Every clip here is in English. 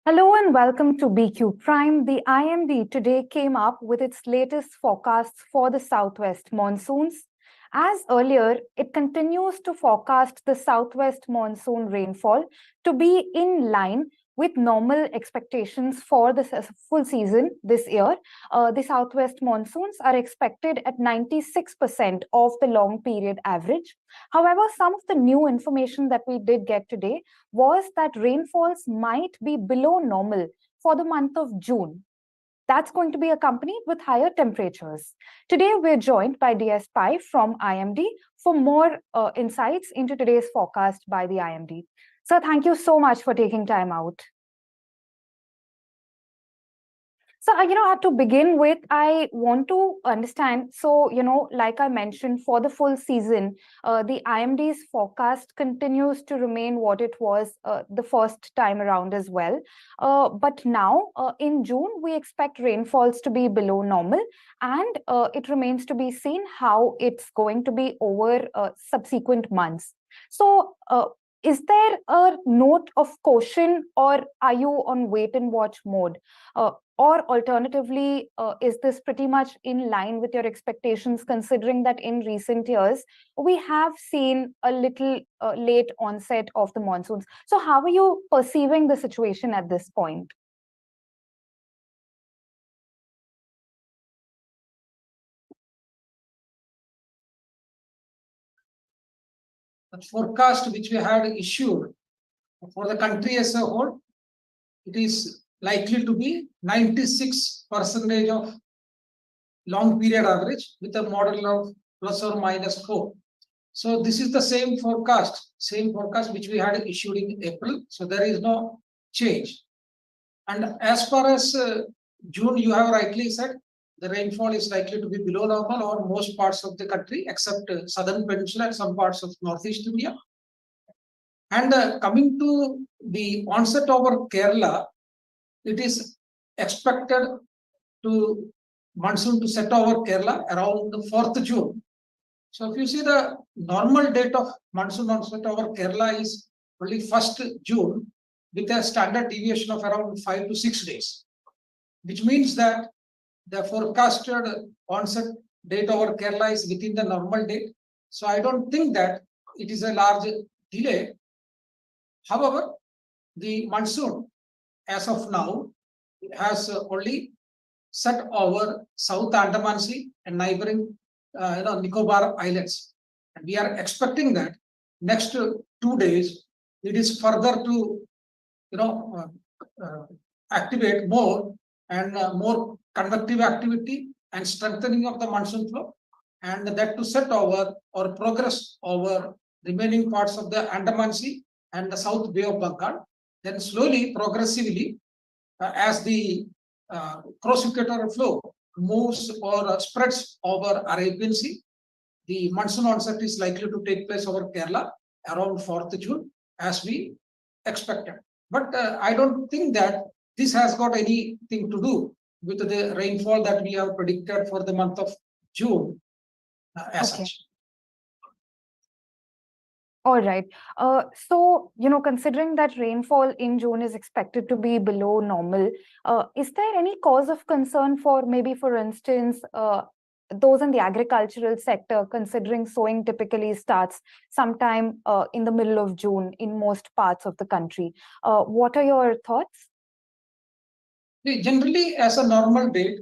Hello and welcome to BQ Prime. The IMD today came up with its latest forecasts for the southwest monsoons. As earlier, it continues to forecast the southwest monsoon rainfall to be in line with normal expectations for the full season this year. The southwest monsoons are expected at 96% of the long period average. However, some of the new information that we did get today was that rainfalls might be below normal for the month of June. That's going to be accompanied with higher temperatures. Today, we're joined by DS Pai from IMD for more insights into today's forecast by the IMD. Sir, thank you so much for taking time out. So, to begin with, I want to understand. So, like I mentioned, for the full season, the IMD's forecast continues to remain what it was the first time around as well. But now, in June, we expect rainfalls to be below normal, and it remains to be seen how it's going to be over subsequent months. So, is there a note of caution, or are you on wait and watch mode? Or alternatively, is this pretty much in line with your expectations, considering that in recent years, we have seen a little late onset of the monsoons? So how are you perceiving the situation at this point? The forecast which we had issued for the country as a whole, it is likely to be 96% of long period average with a model of plus or minus 4. So this is the same forecast which we had issued in April. So there is no change. And as far as June, you have rightly said, the rainfall is likely to be below normal on most parts of the country, except southern peninsula and some parts of northeast India. And coming to the onset over Kerala, it is expected to monsoon to set over Kerala around the 4th June. So if you see the normal date of monsoon onset over Kerala is only 1st June with a standard deviation of around 5 to 6 days, which means that the forecasted onset date over Kerala is within the normal date. So I don't think that it is a large delay. However, the monsoon as of now has only set over South Andaman Sea and neighboring Nicobar Islands. And we are expecting that next 2 days, it is further to activate more and more convective activity and strengthening of the monsoon flow, and that to set over or progress over remaining parts of the Andaman Sea and the South Bay of Bengal. Then slowly, progressively, as the cross-equatorial flow moves or spreads over Arabian Sea, the monsoon onset is likely to take place over Kerala around 4th June, as we expected. But I don't think that this has got anything to do with the rainfall that we have predicted for the month of June as such. All right. So, considering that rainfall in June is expected to be below normal, is there any cause of concern for maybe, for instance, those in the agricultural sector, considering sowing typically starts sometime in the middle of June in most parts of the country? What are your thoughts? Generally, as a normal date,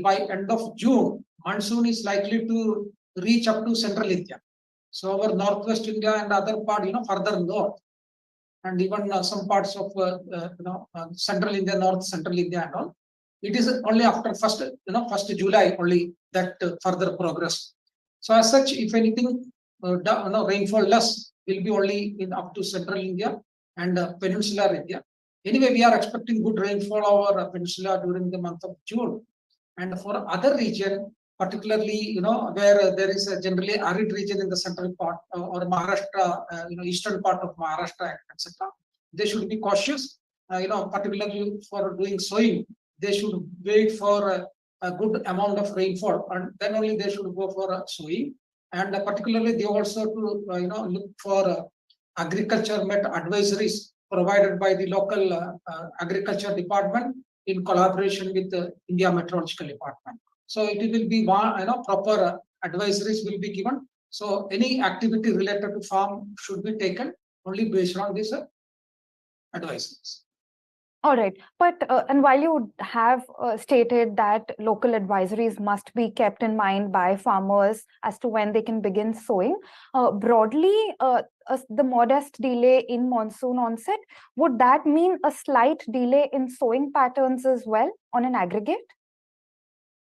by end of June, monsoon is likely to reach up to central India. So our northwest India and other part, further north, and even some parts of central India, north central India and all. It is only after first July only that further progress. So as such, if anything, rainfall less will be only in up to central India and peninsular India. Anyway, we are expecting good rainfall over peninsula during the month of June, and for other region, particularly where there is a generally arid region in the central part or Maharashtra, eastern part of Maharashtra, etc. They should be cautious. Particularly for doing sowing, they should wait for a good amount of rainfall, and then only they should go for sowing. And particularly, they also to look for agriculture met advisories provided by the local agriculture department in collaboration with the India Meteorological Department. So it will be proper advisories will be given. So any activity related to farm should be taken only based on these advisories. All right. But, and while you have stated that local advisories must be kept in mind by farmers as to when they can begin sowing, broadly, the modest delay in monsoon onset, would that mean a slight delay in sowing patterns as well on an aggregate?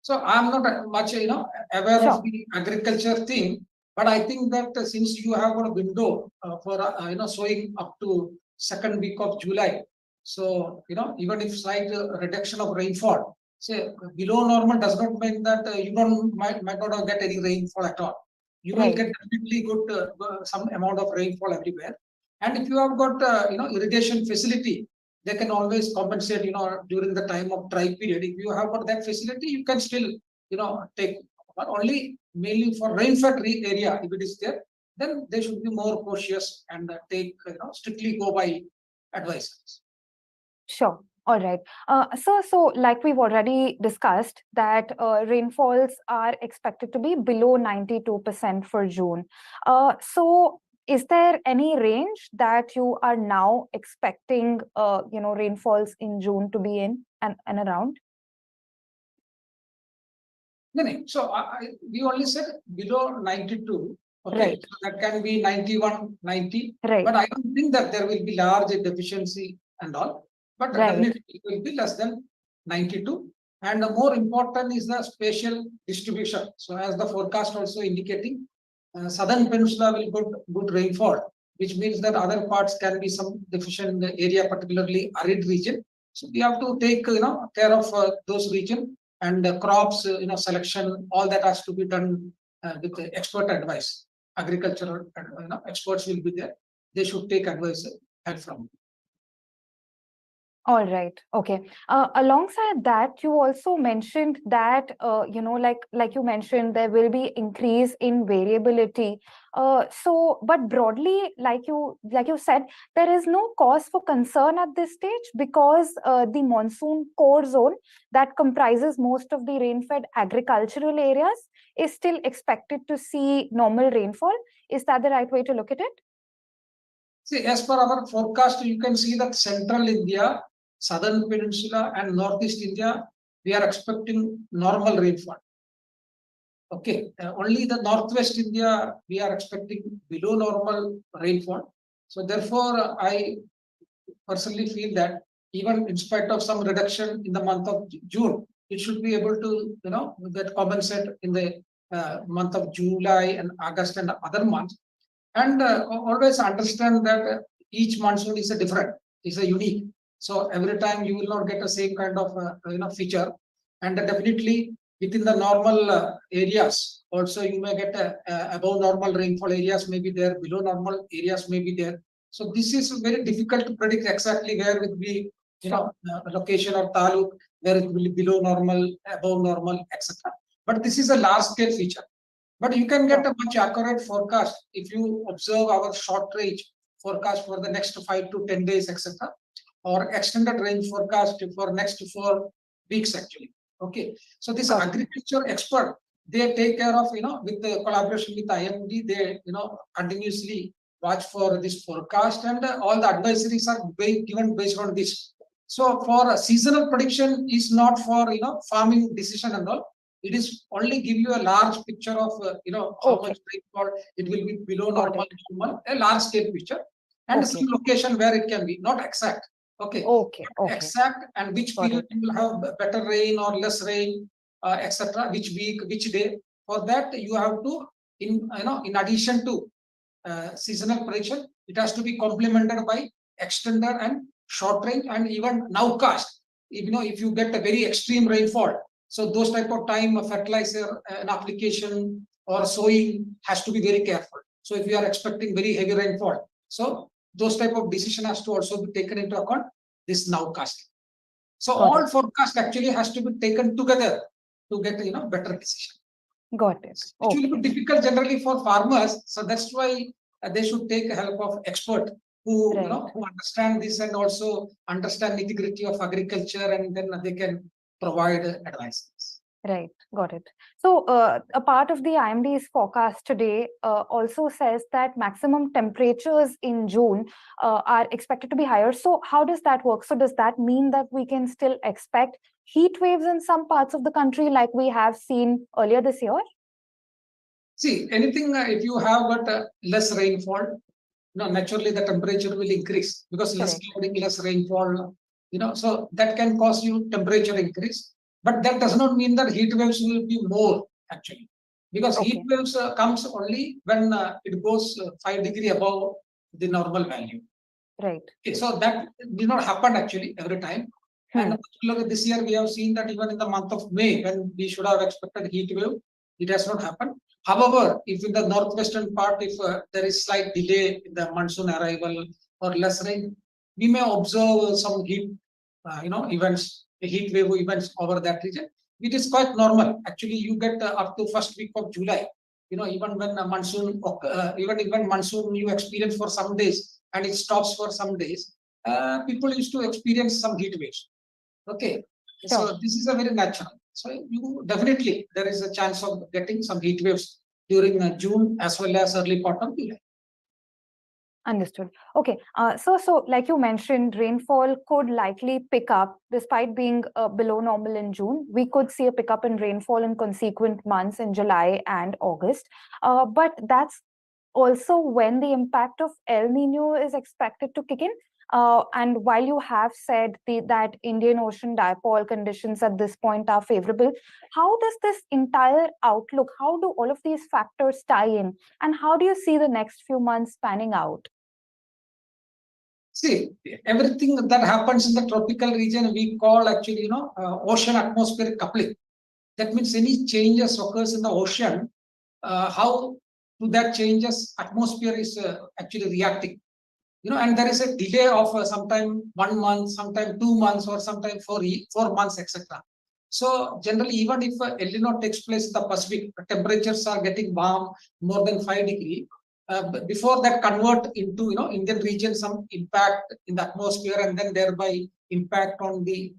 So I'm not much, aware of the agriculture thing, but I think that since you have a window for, sowing up to second week of July, so, even if slight reduction of rainfall, say below normal does not mean that you might not get any rainfall at all. You will get definitely good some amount of rainfall everywhere. And if you have got irrigation facility, they can always compensate during the time of dry period. If you have got that facility, you can still take, but only mainly for rain-fed area. If it is there, then they should be more cautious and take strictly go by advice. Sure. All right. So like we've already discussed that rainfalls are expected to be below 92% for June. So is there any range that you are now expecting, rainfalls in June to be in and around? No. So we only said below 92. Okay, right. So that can be 91, 90. Right. But I don't think that there will be large deficiency and all. But definitely it will be less than 92. And the more important is the spatial distribution. So as the forecast also indicating, southern peninsula will get good rainfall, which means that other parts can be some deficient area, particularly arid region. So we have to take care of those region and crops selection. All that has to be done with the expert advice. Agricultural experts will be there. They should take advice help from. All right. Okay. Alongside that, you also mentioned that like you mentioned, there will be increase in variability. But broadly, like you said, there is no cause for concern at this stage because the monsoon core zone that comprises most of the rain-fed agricultural areas is still expected to see normal rainfall. Is that the right way to look at it? See, as per our forecast, you can see that central India, southern peninsula and northeast India, we are expecting normal rainfall. Okay, only the northwest India, we are expecting below normal rainfall. So therefore, I personally feel that even in spite of some reduction in the month of June, it should be able to, get compensate in the month of July and August and other months. And always understand that each monsoon is a different, is a unique. So every time you will not get the same kind of feature, and definitely within the normal areas also you may get above normal rainfall areas may be there, below normal areas may be there. So this is very difficult to predict exactly where it will be location or taluk, where it will be below normal, above normal, etc. But this is a large scale feature. But you can get a much accurate forecast if you observe our short range forecast for the next 5 to 10 days, etc., or extended range forecast for next 4 weeks actually. Okay, so this agriculture expert, they take care of with the collaboration with IMD, they continuously watch for this forecast, and all the advisories are given based on this. So for seasonal prediction is not for farming decision and all. It is only give you a large picture of how much rainfall it will be below normal, a large scale picture, and some location where it can be, not exact. Okay. Exact and which period you will have better rain or less rain, etc. Which week, which day. For that you have to in addition to seasonal prediction, it has to be complemented by extended and short range and even nowcast. If you get a very extreme rainfall. So those type of time fertilizer and application or sowing has to be very careful. So if you are expecting very heavy rainfall, so those type of decision has to also be taken into account, this nowcasting. So all forecast actually has to be taken together to get better decision. Got it. It will be difficult generally for farmers. So that's why they should take help of expert who Right. who understand this and also understand nitty-gritty of agriculture, and then they can provide advice. Right, got it. So, a part of the IMD's forecast today also says that maximum temperatures in June are expected to be higher. So, how does that work? So, does that mean that we can still expect heat waves in some parts of the country like we have seen earlier this year? See, anything if you have got less rainfall, naturally the temperature will increase because less Correct. clouding, less rainfall, so that can cause you temperature increase. But that does not mean that heat waves will be more actually, because heat Okay. waves comes only when it goes 5 degrees above the normal value. Right. Okay, so that did not happen actually every time. And particularly this year, we have seen that even in the month of May, when we should have expected heat wave, it has not happened. However, if in the northwestern part, if there is slight delay in the monsoon arrival or less rain, we may observe some heat, events, heat wave events over that region. It is quite normal. Actually, you get up to first week of July. Even when monsoon, even monsoon you experience for some days and it stops for some days, people used to experience some heat waves. Okay, Sure. so this is a very natural. So you definitely there is a chance of getting some heat waves during June as well as early part of July. Understood. Okay. So like you mentioned, rainfall could likely pick up despite being below normal in June. We could see a pickup in rainfall in consequent months in July and August. But that's also when the impact of El Nino is expected to kick in. And while you have said that Indian Ocean dipole conditions at this point are favorable, how does this entire outlook, how do all of these factors tie in? And how do you see the next few months panning out? See, everything that happens in the tropical region, we call actually, ocean atmospheric coupling. That means any changes occurs in the ocean, how to that changes atmosphere is actually reacting. And there is a delay of sometime 1 month, sometime 2 months, or sometime 4 months, etc. So generally, even if El Nino takes place in the Pacific, temperatures are getting warm more than 5 degrees. Before that convert into Indian region some impact in the atmosphere and then thereby impact on the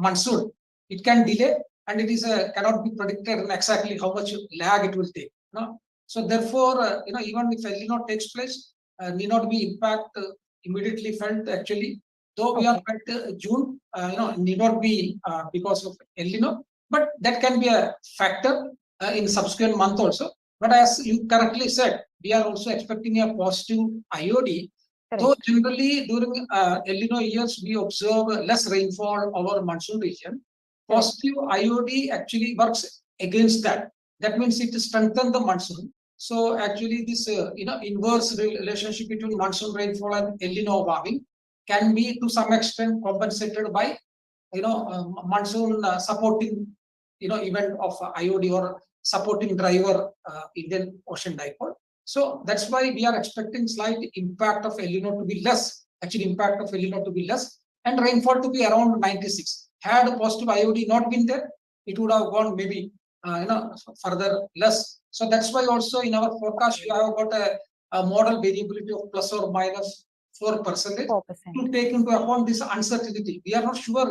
monsoon. It can delay and it is cannot be predicted exactly how much lag it will take. So therefore, even if El Nino takes place, need not be impact immediately felt actually. Though we are at June, need not be because of El Nino, but that can be a factor in subsequent month also. But as you correctly said, we are also expecting a positive IOD. Correct. Though generally during El Nino years we observe less rainfall over monsoon region, positive IOD actually works against that. That means it strengthens the monsoon. So actually, this inverse relationship between monsoon rainfall and El Nino warming can be to some extent compensated by monsoon supporting event of IOD or supporting driver Indian Ocean dipole. So that's why we are expecting slight impact of El Nino to be less. Actually, impact of El Nino to be less and rainfall to be around 96. Had a positive IOD not been there, it would have gone maybe further less. So that's why also in our forecast we have got a model variability of plus or minus 4% 4%. to take into account this uncertainty. We are not sure,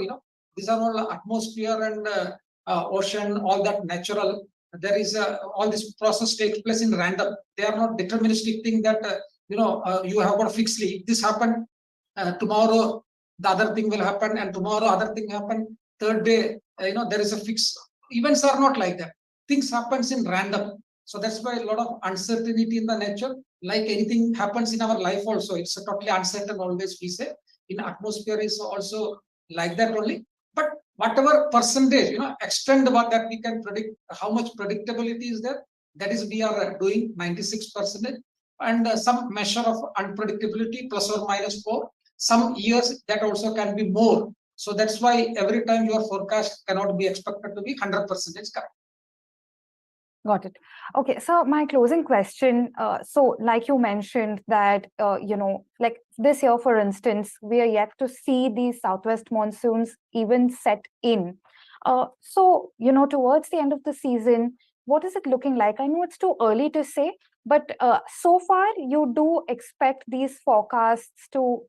these are all atmosphere and ocean, all that natural. There is all this process takes place in random. They are not deterministic thing that you have got fixedly. This happened tomorrow, the other thing will happen, and tomorrow other thing happen. Third day, there is a fix. Events are not like that. Things happens in random. So that's why a lot of uncertainty in the nature. Like anything happens in our life also, it's totally uncertain always, we say. In atmosphere is also like that only. But whatever percentage, extent about that we can predict, how much predictability is there, that is we are doing 96%. And some measure of unpredictability plus or minus 4. Some years that also can be more. So that's why every time your forecast cannot be expected to be 100% correct. Got it. Okay, so my closing question. So, like you mentioned that like this year, for instance, we are yet to see these southwest monsoons even set in. So, towards the end of the season, what is it looking like? I know it's too early to say, But so far, you do expect these forecasts to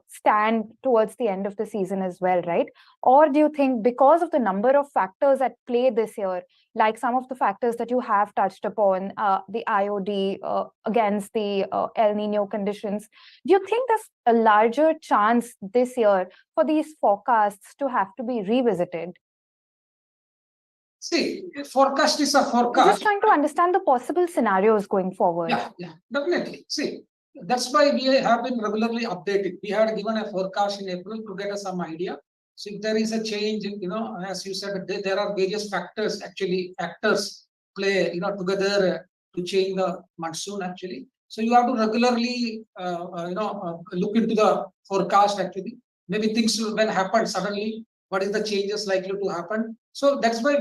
stand towards the end of the season as well, right? Or do you think because of the number of factors at play this year, like some of the factors that you have touched upon, the IOD against the El Nino conditions, do you think there's a larger chance this year for these forecasts to have to be revisited? See, forecast is a Just forecast. trying to understand the possible scenarios going forward. Yeah, definitely. See, that's why we have been regularly updated. We had given a forecast in April to get us some idea. So if there is a change, as you said, there are various factors, actually, actors play, together to change the monsoon, actually. So you have to regularly, look into the forecast, actually. Maybe things will happen suddenly. What is the changes likely to happen? So that's why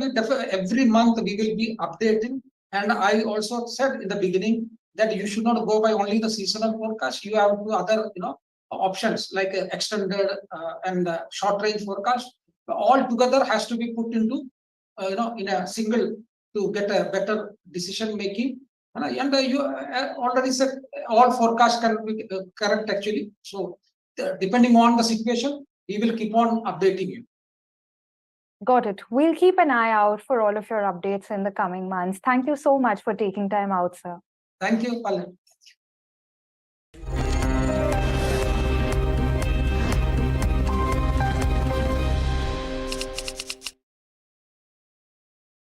every month we will be updating. And I also said in the beginning that you should not go by only the seasonal forecast. You have to other, options like extended and short range forecast. All together has to be put into, in a single to get a better decision making. And you already said all forecasts can be correct actually. So depending on the situation, we will keep on updating you. Got it. We'll keep an eye out for all of your updates in the coming months. Thank you so much for taking time out, sir. Thank you, Pallavi.